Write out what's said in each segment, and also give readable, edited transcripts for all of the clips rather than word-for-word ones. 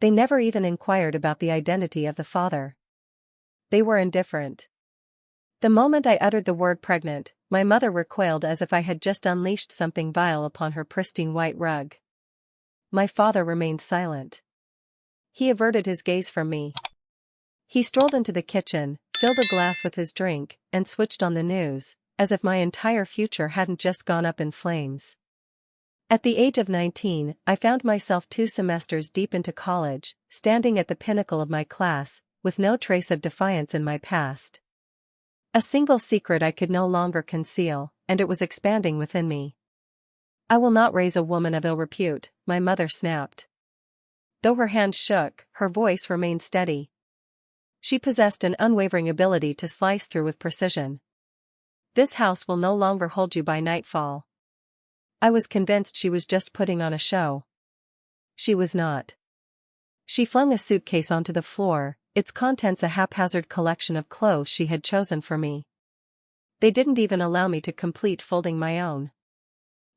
They never even inquired about the identity of the father. They were indifferent. The moment I uttered the word pregnant, my mother recoiled as if I had just unleashed something vile upon her pristine white rug. My father remained silent. He averted his gaze from me. He strolled into the kitchen, filled a glass with his drink, and switched on the news, as if my entire future hadn't just gone up in flames. At the age of 19, I found myself 2 semesters deep into college, standing at the pinnacle of my class, with no trace of defiance in my past. A single secret I could no longer conceal, and it was expanding within me. "I will not raise a woman of ill repute," my mother snapped. Though her hand shook, her voice remained steady. She possessed an unwavering ability to slice through with precision. "This house will no longer hold you by nightfall." I was convinced she was just putting on a show. She was not. She flung a suitcase onto the floor, its contents a haphazard collection of clothes she had chosen for me. They didn't even allow me to complete folding my own.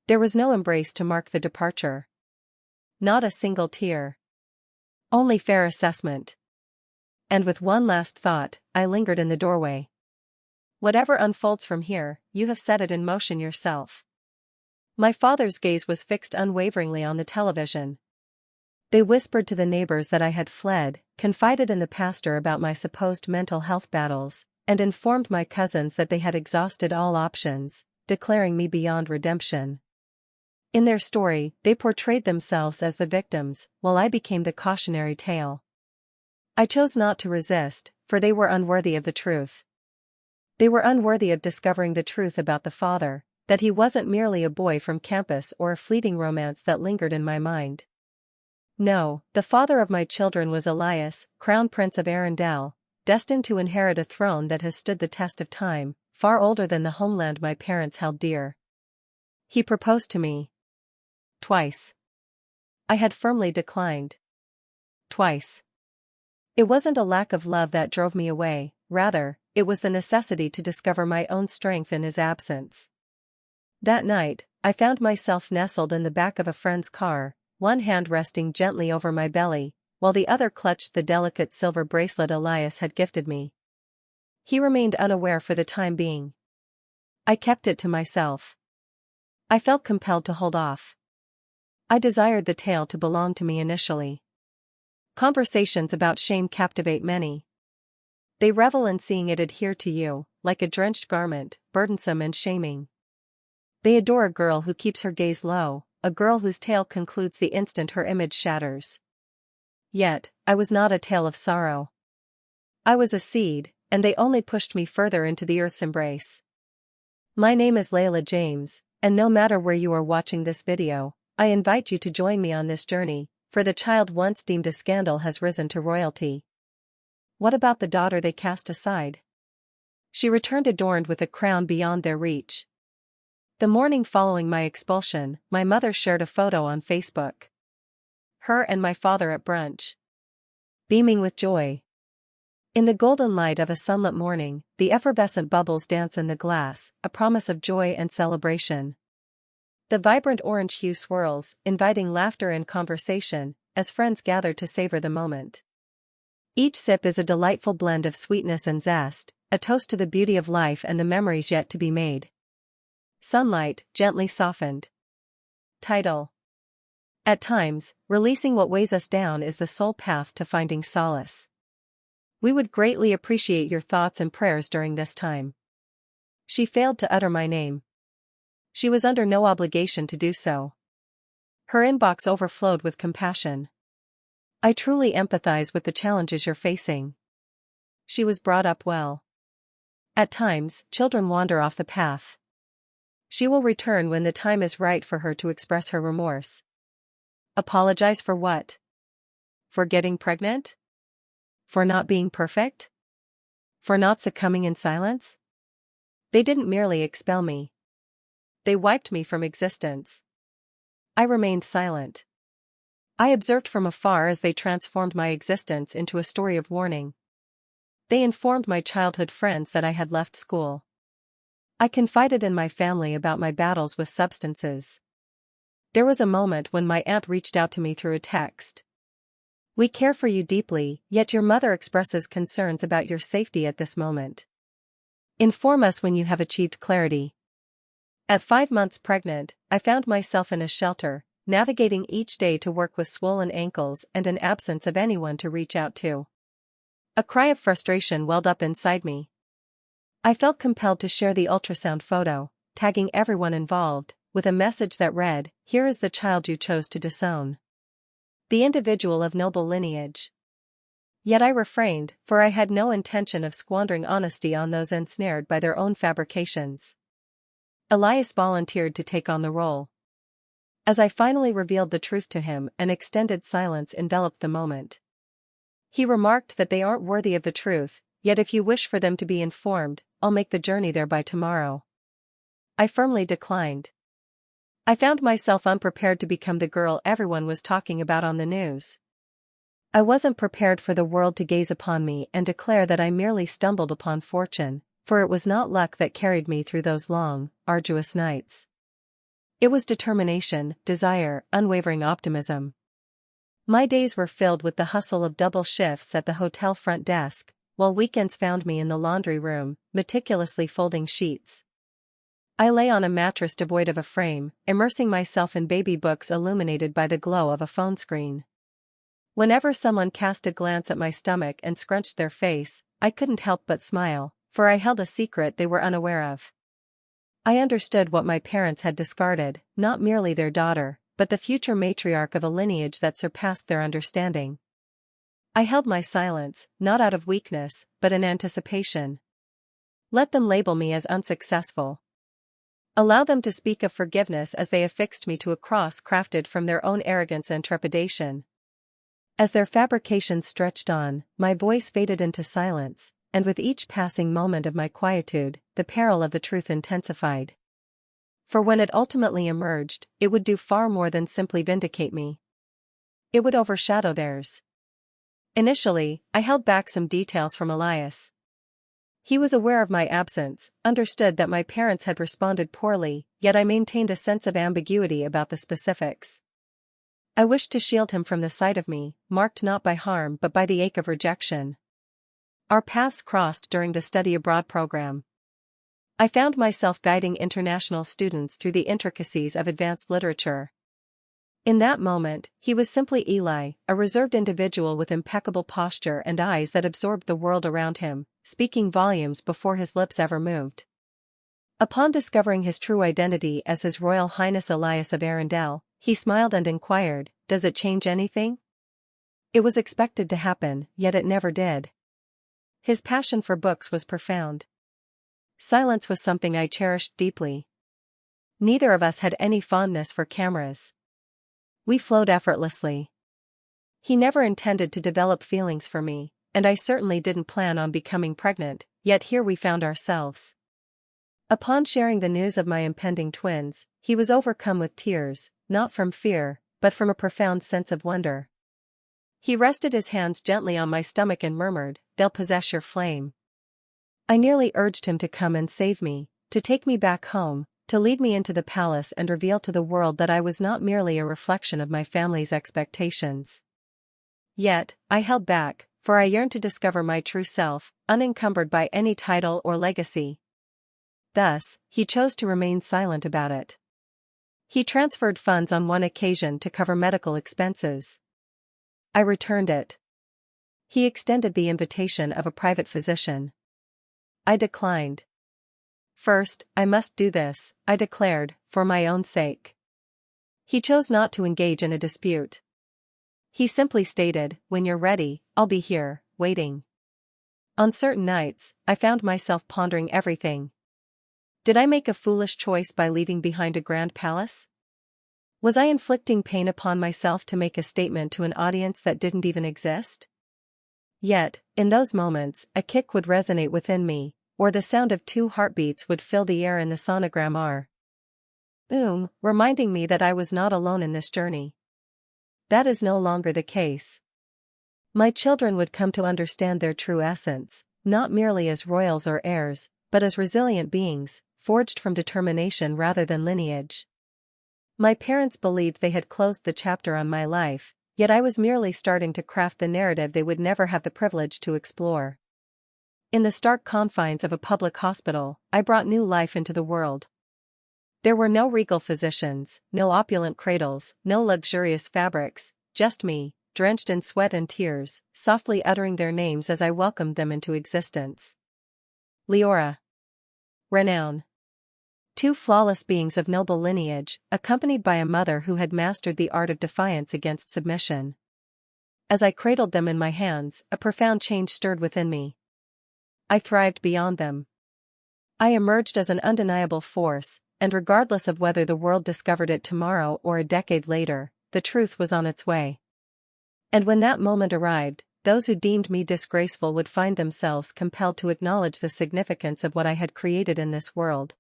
There was no embrace to mark the departure. Not a single tear. Only fair assessment. And with one last thought, I lingered in the doorway. "Whatever unfolds from here, you have set it in motion yourself." My father's gaze was fixed unwaveringly on the television. They whispered to the neighbors that I had fled, confided in the pastor about my supposed mental health battles, and informed my cousins that they had exhausted all options, declaring me beyond redemption. In their story, they portrayed themselves as the victims, while I became the cautionary tale. I chose not to resist, for they were unworthy of the truth. They were unworthy of discovering the truth about the father, that he wasn't merely a boy from campus or a fleeting romance that lingered in my mind. No, the father of my children was Elias, Crown Prince of Arundel, destined to inherit a throne that has stood the test of time, far older than the homeland my parents held dear. He proposed to me. Twice. I had firmly declined. Twice. It wasn't a lack of love that drove me away, rather, it was the necessity to discover my own strength in his absence. That night, I found myself nestled in the back of a friend's car, one hand resting gently over my belly, while the other clutched the delicate silver bracelet Elias had gifted me. He remained unaware for the time being. I kept it to myself. I felt compelled to hold off. I desired the tale to belong to me initially. Conversations about shame captivate many. They revel in seeing it adhere to you, like a drenched garment, burdensome and shaming. They adore a girl who keeps her gaze low, a girl whose tale concludes the instant her image shatters. Yet, I was not a tale of sorrow. I was a seed, and they only pushed me further into the earth's embrace. My name is Layla James, and no matter where you are watching this video, I invite you to join me on this journey, for the child once deemed a scandal has risen to royalty. What about the daughter they cast aside? She returned adorned with a crown beyond their reach. The morning following my expulsion, my mother shared a photo on Facebook. Her and my father at brunch. Beaming with joy. In the golden light of a sunlit morning, the effervescent bubbles dance in the glass, a promise of joy and celebration. The vibrant orange hue swirls, inviting laughter and conversation, as friends gather to savor the moment. Each sip is a delightful blend of sweetness and zest, a toast to the beauty of life and the memories yet to be made. Sunlight, gently softened. Title. At times, releasing what weighs us down is the sole path to finding solace. We would greatly appreciate your thoughts and prayers during this time. She failed to utter my name. She was under no obligation to do so. Her inbox overflowed with compassion. I truly empathize with the challenges you're facing. She was brought up well. At times, children wander off the path. She will return when the time is right for her to express her remorse. Apologize for what? For getting pregnant? For not being perfect? For not succumbing in silence? They didn't merely expel me. They wiped me from existence. I remained silent. I observed from afar as they transformed my existence into a story of warning. They informed my childhood friends that I had left school. I confided in my family about my battles with substances. There was a moment when my aunt reached out to me through a text. We care for you deeply, yet your mother expresses concerns about your safety at this moment. Inform us when you have achieved clarity. At 5 months pregnant, I found myself in a shelter, navigating each day to work with swollen ankles and an absence of anyone to reach out to. A cry of frustration welled up inside me. I felt compelled to share the ultrasound photo, tagging everyone involved, with a message that read, "Here is the child you chose to disown. The individual of noble lineage." Yet I refrained, for I had no intention of squandering honesty on those ensnared by their own fabrications. Elias volunteered to take on the role. As I finally revealed the truth to him, an extended silence enveloped the moment. He remarked that they aren't worthy of the truth, yet if you wish for them to be informed, I'll make the journey there by tomorrow. I firmly declined. I found myself unprepared to become the girl everyone was talking about on the news. I wasn't prepared for the world to gaze upon me and declare that I merely stumbled upon fortune, for it was not luck that carried me through those long, arduous nights. It was determination, desire, unwavering optimism. My days were filled with the hustle of double shifts at the hotel front desk, while weekends found me in the laundry room, meticulously folding sheets. I lay on a mattress devoid of a frame, immersing myself in baby books illuminated by the glow of a phone screen. Whenever someone cast a glance at my stomach and scrunched their face, I couldn't help but smile, for I held a secret they were unaware of. I understood what my parents had discarded, not merely their daughter, but the future matriarch of a lineage that surpassed their understanding. I held my silence, not out of weakness, but in anticipation. Let them label me as unsuccessful. Allow them to speak of forgiveness as they affixed me to a cross crafted from their own arrogance and trepidation. As their fabrications stretched on, my voice faded into silence, and with each passing moment of my quietude, the peril of the truth intensified. For when it ultimately emerged, it would do far more than simply vindicate me. It would overshadow theirs. Initially, I held back some details from Elias. He was aware of my absence, understood that my parents had responded poorly, yet I maintained a sense of ambiguity about the specifics. I wished to shield him from the sight of me, marked not by harm but by the ache of rejection. Our paths crossed during the study abroad program. I found myself guiding international students through the intricacies of advanced literature. In that moment, he was simply Eli, a reserved individual with impeccable posture and eyes that absorbed the world around him, speaking volumes before his lips ever moved. Upon discovering his true identity as His Royal Highness Elias of Arundel, he smiled and inquired, "Does it change anything?" It was expected to happen, yet it never did. His passion for books was profound. Silence was something I cherished deeply. Neither of us had any fondness for cameras. We flowed effortlessly. He never intended to develop feelings for me, and I certainly didn't plan on becoming pregnant, yet here we found ourselves. Upon sharing the news of my impending twins, he was overcome with tears, not from fear, but from a profound sense of wonder. He rested his hands gently on my stomach and murmured, "They'll possess your flame." I nearly urged him to come and save me, to take me back home, to lead me into the palace and reveal to the world that I was not merely a reflection of my family's expectations. Yet, I held back, for I yearned to discover my true self, unencumbered by any title or legacy. Thus, he chose to remain silent about it. He transferred funds on one occasion to cover medical expenses. I returned it. He extended the invitation of a private physician. I declined. "First, I must do this," I declared, "for my own sake." He chose not to engage in a dispute. He simply stated, "When you're ready, I'll be here, waiting." On certain nights, I found myself pondering everything. Did I make a foolish choice by leaving behind a grand palace? Was I inflicting pain upon myself to make a statement to an audience that didn't even exist? Yet, in those moments, a kick would resonate within me, or the sound of 2 heartbeats would fill the air in the sonogram boom, reminding me that I was not alone in this journey. That is no longer the case. My children would come to understand their true essence, not merely as royals or heirs, but as resilient beings, forged from determination rather than lineage. My parents believed they had closed the chapter on my life, Yet I was merely starting to craft the narrative they would never have the privilege to explore. In the stark confines of a public hospital, I brought new life into the world. There were no regal physicians, no opulent cradles, no luxurious fabrics, just me, drenched in sweat and tears, softly uttering their names as I welcomed them into existence. Leora. Renown. Two flawless beings of noble lineage, accompanied by a mother who had mastered the art of defiance against submission. As I cradled them in my hands, a profound change stirred within me. I thrived beyond them. I emerged as an undeniable force, and regardless of whether the world discovered it tomorrow or a decade later, the truth was on its way. And when that moment arrived, those who deemed me disgraceful would find themselves compelled to acknowledge the significance of what I had created in this world.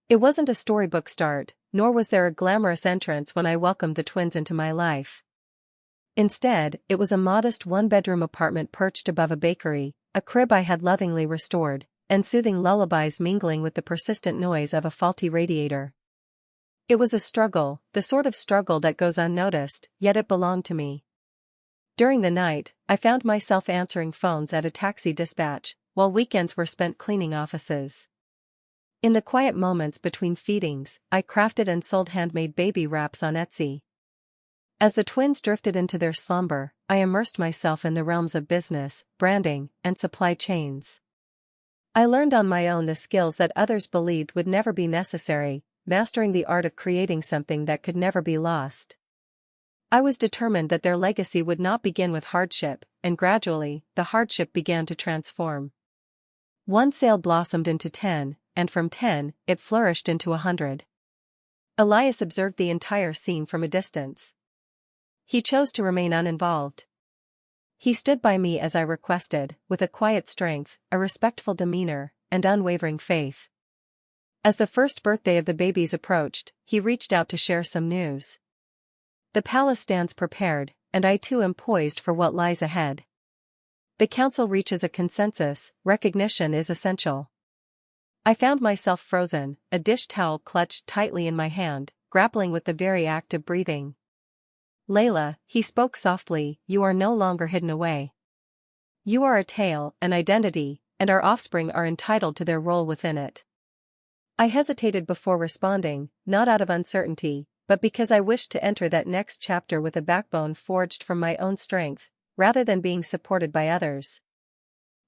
It wasn't a storybook start, nor was there a glamorous entrance when I welcomed the twins into my life. Instead, it was a modest one-bedroom apartment perched above a bakery, a crib I had lovingly restored, and soothing lullabies mingling with the persistent noise of a faulty radiator. It was a struggle, the sort of struggle that goes unnoticed, yet it belonged to me. During the night, I found myself answering phones at a taxi dispatch, while weekends were spent cleaning offices. In the quiet moments between feedings, I crafted and sold handmade baby wraps on Etsy. As the twins drifted into their slumber, I immersed myself in the realms of business, branding, and supply chains. I learned on my own the skills that others believed would never be necessary, mastering the art of creating something that could never be lost. I was determined that their legacy would not begin with hardship, and gradually, the hardship began to transform. One sale blossomed into 10, and from 10, it flourished into 100. Elias observed the entire scene from a distance. He chose to remain uninvolved. He stood by me as I requested, with a quiet strength, a respectful demeanor, and unwavering faith. As the first birthday of the babies approached, he reached out to share some news. The palace stands prepared, and I too am poised for what lies ahead. The council reaches a consensus, recognition is essential. I found myself frozen, a dish towel clutched tightly in my hand, grappling with the very act of breathing. Layla, he spoke softly, you are no longer hidden away. You are a tale, an identity, and our offspring are entitled to their role within it. I hesitated before responding, not out of uncertainty, but because I wished to enter that next chapter with a backbone forged from my own strength, rather than being supported by others.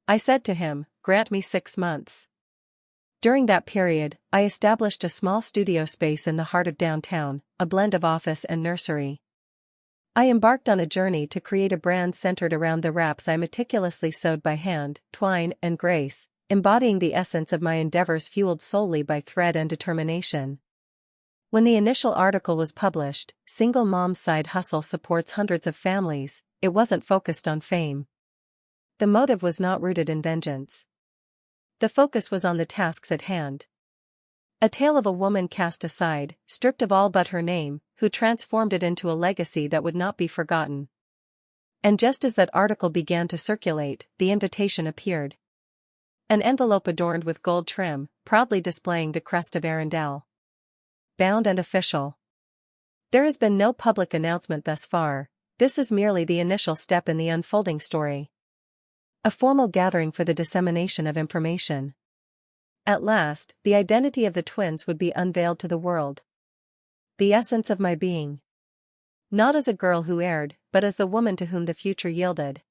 I said to him, grant me 6 months. During that period, I established a small studio space in the heart of downtown, a blend of office and nursery. I embarked on a journey to create a brand centered around the wraps I meticulously sewed by hand, twine, and grace, embodying the essence of my endeavors fueled solely by thread and determination. When the initial article was published, Single Mom's Side Hustle supports hundreds of families, it wasn't focused on fame. The motive was not rooted in vengeance. The focus was on the tasks at hand. A tale of a woman cast aside, stripped of all but her name, who transformed it into a legacy that would not be forgotten. And just as that article began to circulate, the invitation appeared. An envelope adorned with gold trim, proudly displaying the crest of Arundel. Bound and official. There has been no public announcement thus far, this is merely the initial step in the unfolding story. A formal gathering for the dissemination of information. At last, the identity of the twins would be unveiled to the world. The essence of my being. Not as a girl who erred, but as the woman to whom the future yielded.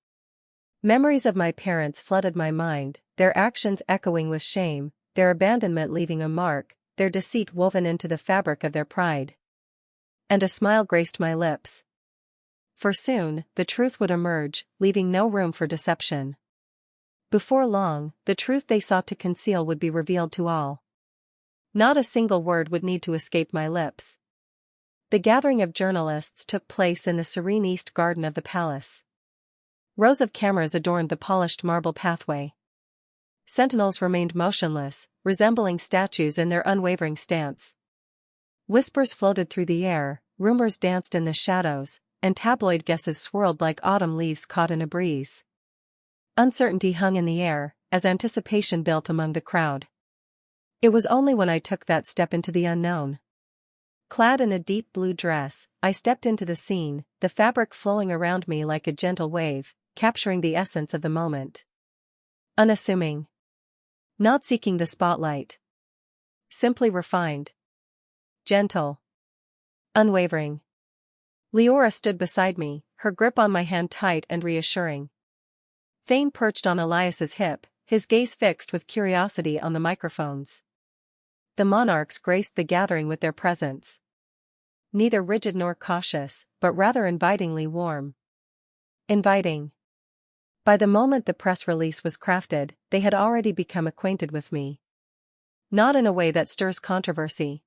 Memories of my parents flooded my mind, their actions echoing with shame, their abandonment leaving a mark, their deceit woven into the fabric of their pride. And a smile graced my lips. For soon, the truth would emerge, leaving no room for deception. Before long, the truth they sought to conceal would be revealed to all. Not a single word would need to escape my lips. The gathering of journalists took place in the serene east garden of the palace. Rows of cameras adorned the polished marble pathway. Sentinels remained motionless, resembling statues in their unwavering stance. Whispers floated through the air, rumors danced in the shadows, and tabloid guesses swirled like autumn leaves caught in a breeze. Uncertainty hung in the air, as anticipation built among the crowd. It was only when I took that step into the unknown. Clad in a deep blue dress, I stepped into the scene, the fabric flowing around me like a gentle wave, capturing the essence of the moment. Unassuming. Not seeking the spotlight. Simply refined. Gentle. Unwavering. Leora stood beside me, her grip on my hand tight and reassuring. Thane perched on Elias's hip, his gaze fixed with curiosity on the microphones. The monarchs graced the gathering with their presence. Neither rigid nor cautious, but rather invitingly warm. Inviting. By the moment the press release was crafted, they had already become acquainted with me. Not in a way that stirs controversy.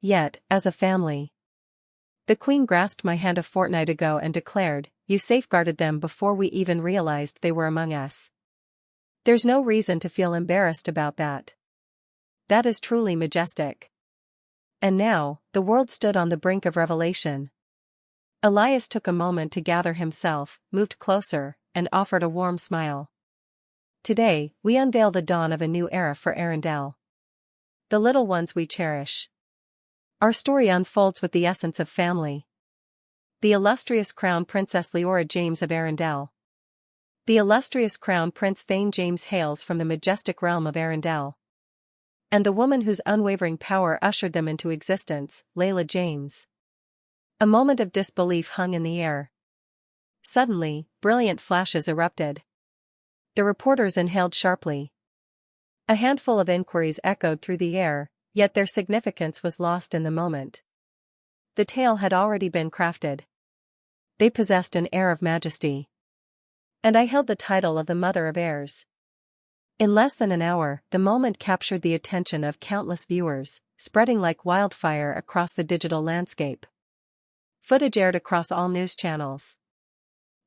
Yet, as a family. The Queen grasped my hand a fortnight ago and declared, "You safeguarded them before we even realized they were among us. There's no reason to feel embarrassed about that. That is truly majestic." And now, the world stood on the brink of revelation. Elias took a moment to gather himself, moved closer, and offered a warm smile. "Today, we unveil the dawn of a new era for Arendelle. The little ones we cherish. Our story unfolds with the essence of family. The illustrious Crown Princess Leora James of Arendelle. The illustrious Crown Prince Thane James hails from the majestic realm of Arendelle. And the woman whose unwavering power ushered them into existence, Layla James." A moment of disbelief hung in the air. Suddenly, brilliant flashes erupted. The reporters inhaled sharply. A handful of inquiries echoed through the air, yet their significance was lost in the moment. The tale had already been crafted. They possessed an air of majesty. And I held the title of the mother of heirs. In less than an hour, the moment captured the attention of countless viewers, spreading like wildfire across the digital landscape. Footage aired across all news channels.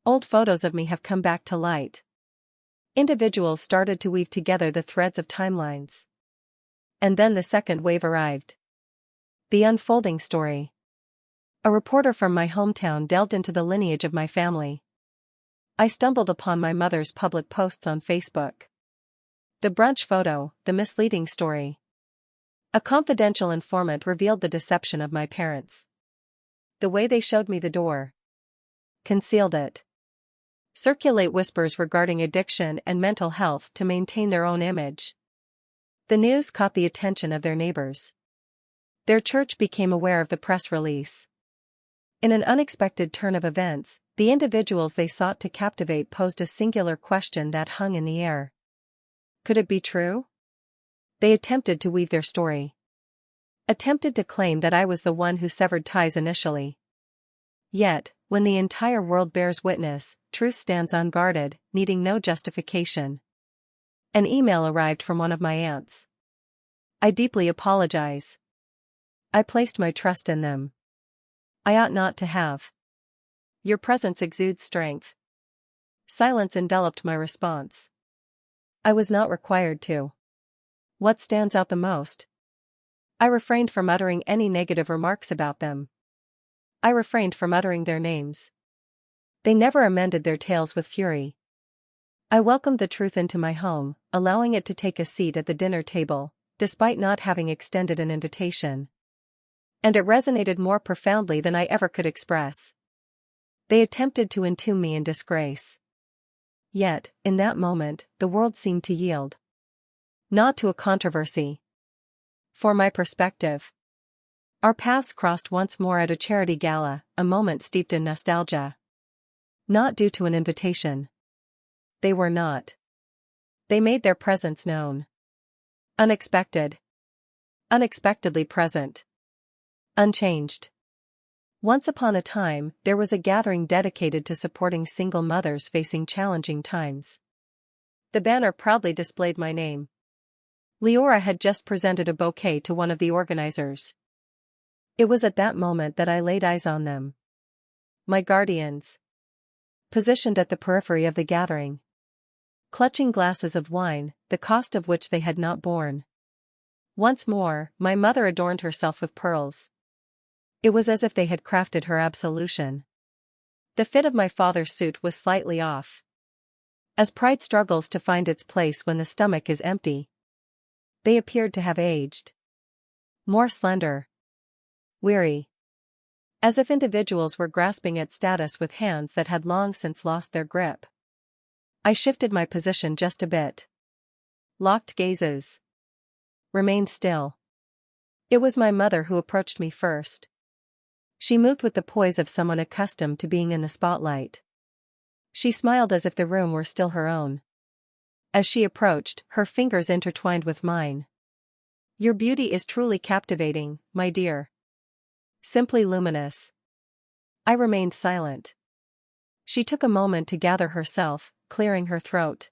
Old photos of me have come back to light. Individuals started to weave together the threads of timelines. And then the second wave arrived. The unfolding story. A reporter from my hometown delved into the lineage of my family. I stumbled upon my mother's public posts on Facebook. The brunch photo, the misleading story. A confidential informant revealed the deception of my parents. The way they showed me the door. Concealed it. Circulate whispers regarding addiction and mental health to maintain their own image. The news caught the attention of their neighbors. Their church became aware of the press release. In an unexpected turn of events, the individuals they sought to captivate posed a singular question that hung in the air. Could it be true? They attempted to weave their story. Attempted to claim that I was the one who severed ties initially. Yet, when the entire world bears witness, truth stands unguarded, needing no justification. An email arrived from one of my aunts. "I deeply apologize. I placed my trust in them. I ought not to have. Your presence exudes strength." Silence enveloped my response. I was not required to. What stands out the most? I refrained from uttering any negative remarks about them. I refrained from uttering their names. They never amended their tales with fury. I welcomed the truth into my home, allowing it to take a seat at the dinner table, despite not having extended an invitation. And it resonated more profoundly than I ever could express. They attempted to entomb me in disgrace. Yet, in that moment, the world seemed to yield. Not to a controversy. For my perspective. Our paths crossed once more at a charity gala, a moment steeped in nostalgia. Not due to an invitation. They were not. They made their presence known. Unexpected. Unexpectedly present. Unchanged. Once upon a time, there was a gathering dedicated to supporting single mothers facing challenging times. The banner proudly displayed my name. Leora had just presented a bouquet to one of the organizers. It was at that moment that I laid eyes on them. My guardians. Positioned at the periphery of the gathering. Clutching glasses of wine, the cost of which they had not borne. Once more, my mother adorned herself with pearls. It was as if they had crafted her absolution. The fit of my father's suit was slightly off. As pride struggles to find its place when the stomach is empty. They appeared to have aged. More slender. weary. As if individuals were grasping at status with hands that had long since lost their grip. I shifted my position just a bit. Locked gazes. Remained still. It was my mother who approached me first. She moved with the poise of someone accustomed to being in the spotlight. She smiled as if the room were still her own. As she approached, her fingers intertwined with mine. "Your beauty is truly captivating, my dear. Simply luminous." I remained silent. She took a moment to gather herself, clearing her throat.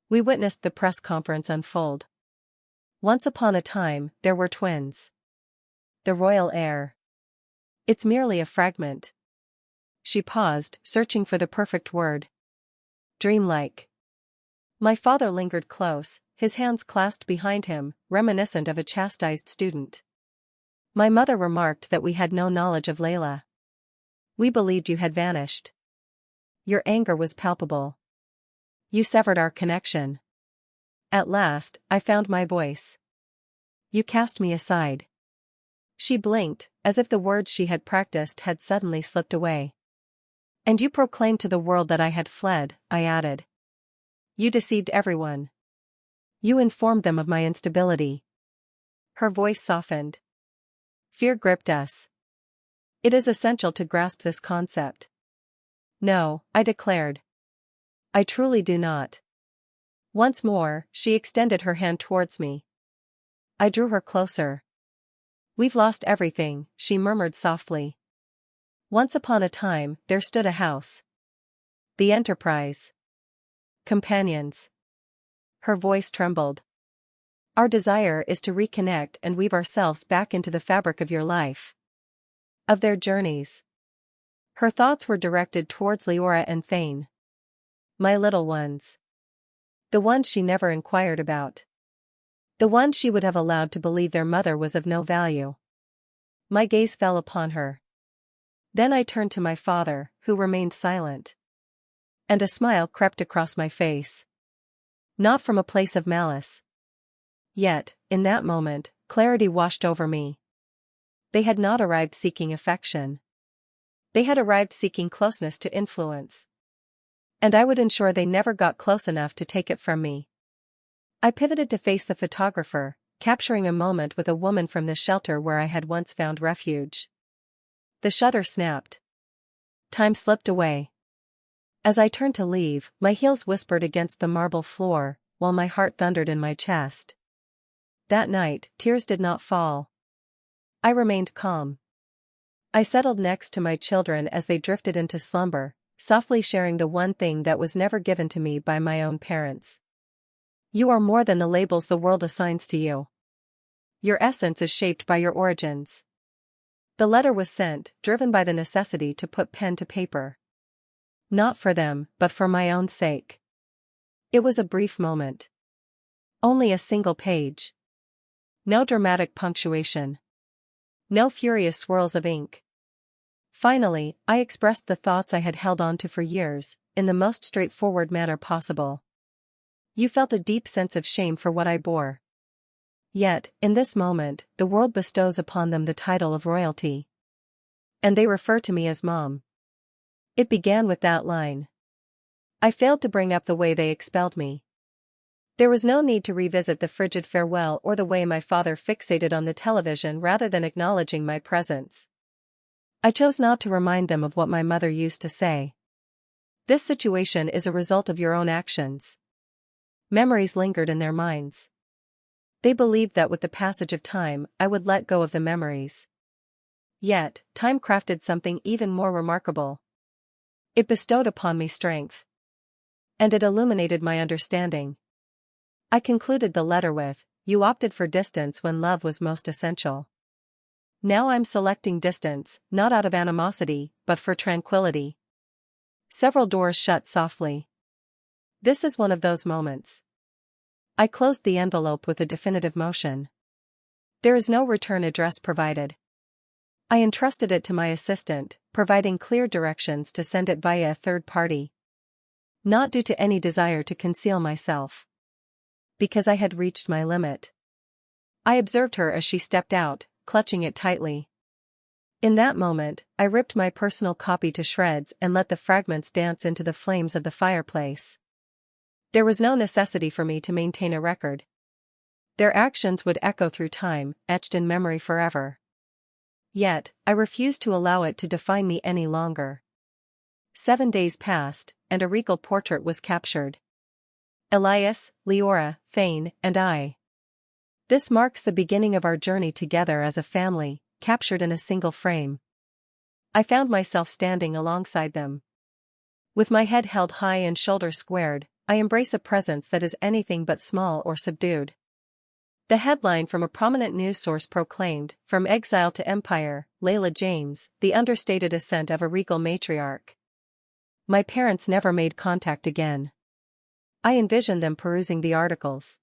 We witnessed the press conference unfold. Once upon a time, there were twins. The royal heir. It's merely a fragment. She paused, searching for the perfect word. Dreamlike. My father lingered close, his hands clasped behind him, reminiscent of a chastised student. My mother remarked that we had no knowledge of Layla. We believed you had vanished. Your anger was palpable. You severed our connection. At last, I found my voice. You cast me aside. She blinked, as if the words she had practiced had suddenly slipped away. And you proclaimed to the world that I had fled, I added. You deceived everyone. You informed them of my instability. Her voice softened. Fear gripped us. It is essential to grasp this concept. No, I declared. I truly do not. Once more, she extended her hand towards me. I drew her closer. We've lost everything, she murmured softly. Once upon a time, there stood a house. The Enterprise. Companions. Her voice trembled. Our desire is to reconnect and weave ourselves back into the fabric of your life. Of their journeys. Her thoughts were directed towards Leora and Thane. My little ones. The ones she never inquired about. The ones she would have allowed to believe their mother was of no value. My gaze fell upon her. Then I turned to my father, who remained silent. And a smile crept across my face. Not from a place of malice. Yet, in that moment, clarity washed over me. They had not arrived seeking affection. They had arrived seeking closeness to influence. And I would ensure they never got close enough to take it from me. I pivoted to face the photographer, capturing a moment with a woman from the shelter where I had once found refuge. The shutter snapped. Time slipped away. As I turned to leave, my heels whispered against the marble floor, while my heart thundered in my chest. That night, tears did not fall. I remained calm. I settled next to my children as they drifted into slumber, softly sharing the one thing that was never given to me by my own parents. You are more than the labels the world assigns to you. Your essence is shaped by your origins. The letter was sent, driven by the necessity to put pen to paper. Not for them, but for my own sake. It was a brief moment. Only a single page. No dramatic punctuation. No furious swirls of ink. Finally, I expressed the thoughts I had held on to for years, in the most straightforward manner possible. You felt a deep sense of shame for what I bore. Yet, in this moment, the world bestows upon them the title of royalty. And they refer to me as Mom. It began with that line. I failed to bring up the way they expelled me. There was no need to revisit the frigid farewell or the way my father fixated on the television rather than acknowledging my presence. I chose not to remind them of what my mother used to say. This situation is a result of your own actions. Memories lingered in their minds. They believed that with the passage of time, I would let go of the memories. Yet, time crafted something even more remarkable. It bestowed upon me strength. And it illuminated my understanding. I concluded the letter with, you opted for distance when love was most essential. Now I'm selecting distance, not out of animosity, but for tranquility. Several doors shut softly. This is one of those moments. I closed the envelope with a definitive motion. There is no return address provided. I entrusted it to my assistant, providing clear directions to send it via a third party. Not due to any desire to conceal myself. Because I had reached my limit. I observed her as she stepped out, clutching it tightly. In that moment, I ripped my personal copy to shreds and let the fragments dance into the flames of the fireplace. There was no necessity for me to maintain a record. Their actions would echo through time, etched in memory forever. Yet, I refused to allow it to define me any longer. 7 days passed, and a regal portrait was captured. Elias, Leora, Thane, and I. This marks the beginning of our journey together as a family, captured in a single frame. I found myself standing alongside them. With my head held high and shoulders squared, I embrace a presence that is anything but small or subdued. The headline from a prominent news source proclaimed, "From exile to empire, Layla James, the understated ascent of a regal matriarch." My parents never made contact again. I envisioned them perusing the articles.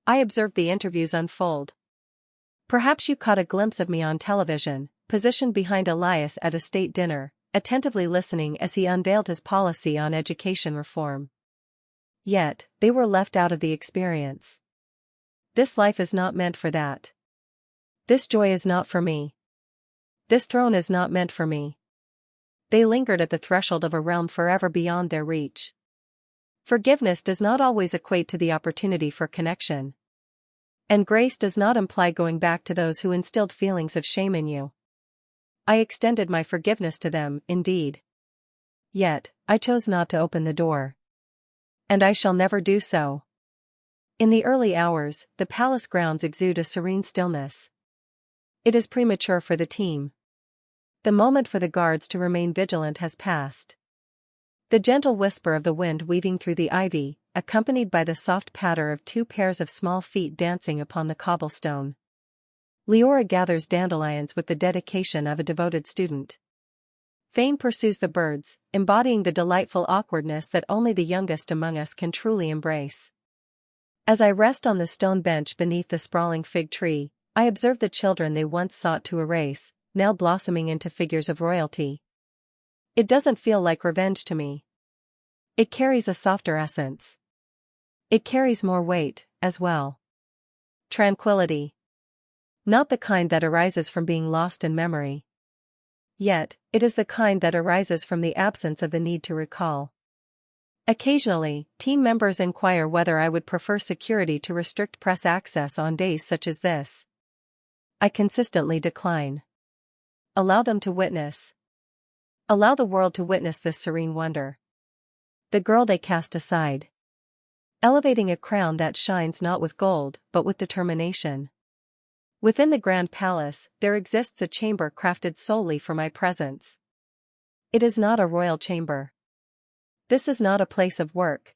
I observed the interviews unfold. Perhaps you caught a glimpse of me on television, positioned behind Elias at a state dinner, attentively listening as he unveiled his policy on education reform. Yet, they were left out of the experience. This life is not meant for that. This joy is not for me. This throne is not meant for me. They lingered at the threshold of a realm forever beyond their reach. Forgiveness does not always equate to the opportunity for connection. And grace does not imply going back to those who instilled feelings of shame in you. I extended my forgiveness to them, indeed. Yet, I chose not to open the door. And I shall never do so. In the early hours, the palace grounds exude a serene stillness. It is premature for the team. The moment for the guards to remain vigilant has passed. The gentle whisper of the wind weaving through the ivy, accompanied by the soft patter of 2 pairs of small feet dancing upon the cobblestone. Leora gathers dandelions with the dedication of a devoted student. Thane pursues the birds, embodying the delightful awkwardness that only the youngest among us can truly embrace. As I rest on the stone bench beneath the sprawling fig tree, I observe the children they once sought to erase, now blossoming into figures of royalty. It doesn't feel like revenge to me. It carries a softer essence. It carries more weight, as well. Tranquility. Not the kind that arises from being lost in memory. Yet, it is the kind that arises from the absence of the need to recall. Occasionally, team members inquire whether I would prefer security to restrict press access on days such as this. I consistently decline. Allow them to witness. Allow the world to witness this serene wonder. The girl they cast aside. Elevating a crown that shines not with gold, but with determination. Within the grand palace, there exists a chamber crafted solely for my presence. It is not a royal chamber. This is not a place of work.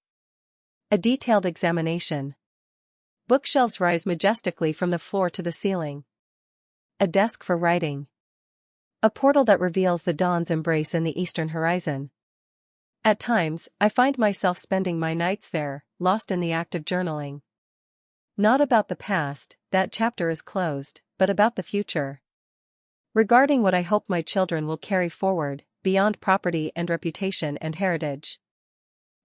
A detailed examination. Bookshelves rise majestically from the floor to the ceiling. A desk for writing. A portal that reveals the dawn's embrace in the eastern horizon. At times, I find myself spending my nights there, lost in the act of journaling. Not about the past, that chapter is closed, but about the future. Regarding what I hope my children will carry forward, beyond property and reputation and heritage.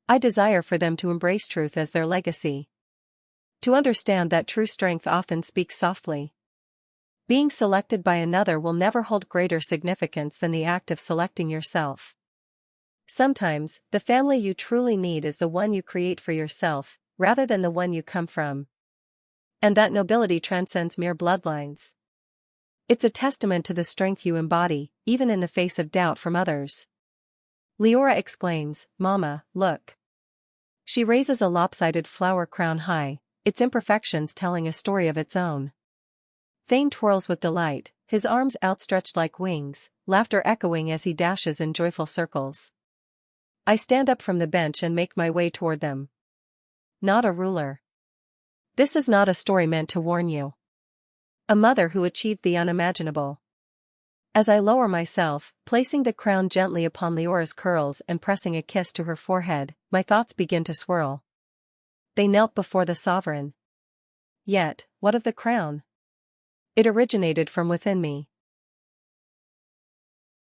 I desire for them to embrace truth as their legacy. To understand that true strength often speaks softly. Being selected by another will never hold greater significance than the act of selecting yourself. Sometimes, the family you truly need is the one you create for yourself, rather than the one you come from. And that nobility transcends mere bloodlines. It's a testament to the strength you embody, even in the face of doubt from others. Leora exclaims, "Mama, look." She raises a lopsided flower crown high, its imperfections telling a story of its own. Thane twirls with delight, his arms outstretched like wings, laughter echoing as he dashes in joyful circles. I stand up from the bench and make my way toward them. Not a ruler. This is not a story meant to warn you. A mother who achieved the unimaginable. As I lower myself, placing the crown gently upon Leora's curls and pressing a kiss to her forehead, my thoughts begin to swirl. They knelt before the sovereign. Yet, what of the crown? It originated from within me.